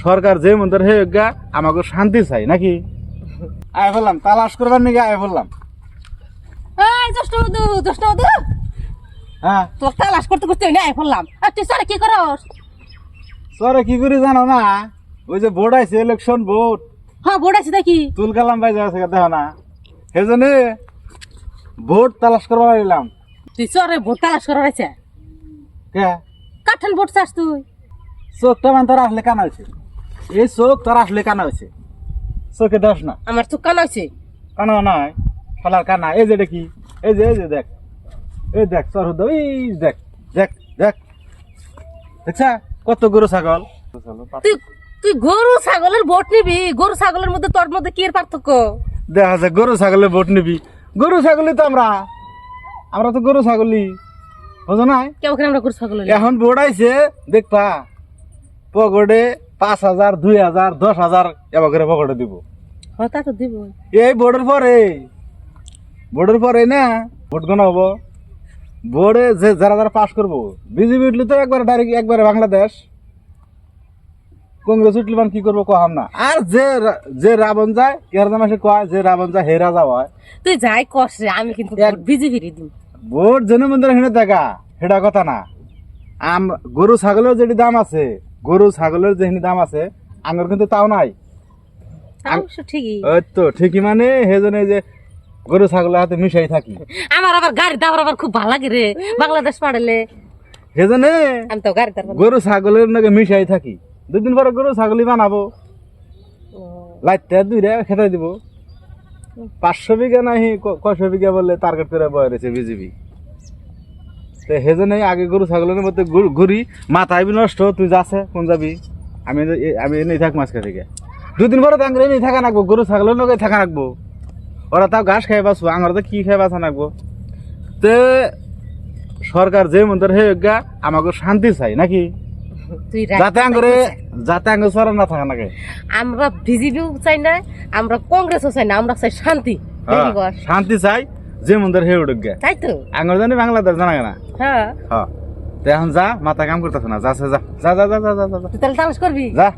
সরকার যে মন্দির হে গা আমাকে শান্তি চাই নাকি আয় বললাম তালাশ করবার নাকি আয় বললাম এই জষ্টবধূ হ্যাঁ তোর তালাশ করতে করতে না ফেললাম আর তুই সরে কি করস? সরে কি করে জানো না ওই যে ভোট আইছে ইলেকশন ভোট হ্যাঁ ভোট আছে দেখি তুল কালাম ভাই যাচ্ছে দেখো না সেজন্য ভোট তালাশ করবার এলাম তুই সরে ভোট তালাশ করার আছে কে কাঠান ভোট চাস তুই? চোখটা মানে তোর আসলে কানা হয়েছে এই চোখ তোর আসলে কানা হয়েছে চোখে দোষ না আমার চোখ কানা হয়েছে কানা নয় শালার কানা এই যে দেখি এই যে দেখ এই দেখ তোর ওই দেখ দেখ দেখ দেখছা কত গরু ছাগল তুই তুই গরু ছাগলের ভোট নিবি? গরু ছাগলের মধ্যে তোর মধ্যে কি এর পার্থক্য? দেখা যায় গরু ছাগলের ভোট নিবি গরু ছাগলি তো আমরা তো গরু ছাগলি বুঝো নাই কেউ আমরা গরু ছাগলের এখন ভোট আইছে দেখবা পকেটে 5,000 2,000 10,000 এবার করে পকেটে দিব হ্যাঁ তা তো দিব। এই ভোটের পরে না ভোট গণা হবো ভোটে যে যারা পাস করবো বিজেপি উঠলে তো একবারে ডাইরেক্ট একবারে বাংলাদেশ কংগ্রেস উঠলে মানে কি করবো কহাম না আর যে রাবণ যায় কেরাদা মাসে কয় যে রাবণ যায় হে রাজা হয় তুই যাই কস রে আমি কিন্তু বিজেপি দিব। ভোট যেন মন্দির হেনে দেখা সেটা কথা না গরু ছাগলের যেটি দাম আছে গরু ছাগলের যেখানে দাম আছে আমার কিন্তু তাও নাই অবশ্য ঠিকই। ওই তো ঠিকই মানে সেজন্য যে গরু ছাগলের হাতে মিশাই থাকি আমার আবার গাড়ি দাবার আবার খুব ভালো লাগে রে বাংলাদেশ পাড়ালে সেজন্য আমি তো গাড়ি দাবার গরু ছাগলের নাকি মিশাই থাকি 2 দিন পরে গরু ছাগলই বানাবো লাইটটা 2টা খেতে দিব 500 বিঘা নাহি কয়শো বিঘা বললে টার্গেট করে বয়ে রয়েছে বিজেপি তো সেজন্য আগে গরু ছাগলের মধ্যে ঘুরি মাথায় নষ্ট তুই যাচ্ছে কোন যাবি আমি এনেই থাক মাঝখান থেকে 2 দিন পরে তাঙ্গে এনেই থাকা রাখবো গরু ছাগলের নগে থাকা রাখবো ওরা তাও ঘাস খাই বাঁচবো আমার তো কি খাই বাঁচা রাখবো তো সরকার যে মন্দির হে গা আমাকে শান্তি চাই নাকি তুই যাতে আঙ্গুর সরা না থাকা নাকি আমরা বিজেপিও চাই না আমরা কংগ্রেসও চাই না আমরা চাই শান্তি। শান্তি চাই যে মন্দির হে উঠুক গে তাই তো আঙ্গুর জানি বাংলাদেশ জানা না হ্যাঁ হ্যাঁ এখন যা মাথা কাম করতেছ না যা যা যা যা যা যা যা তুই তাহলে তালাশ করবি যা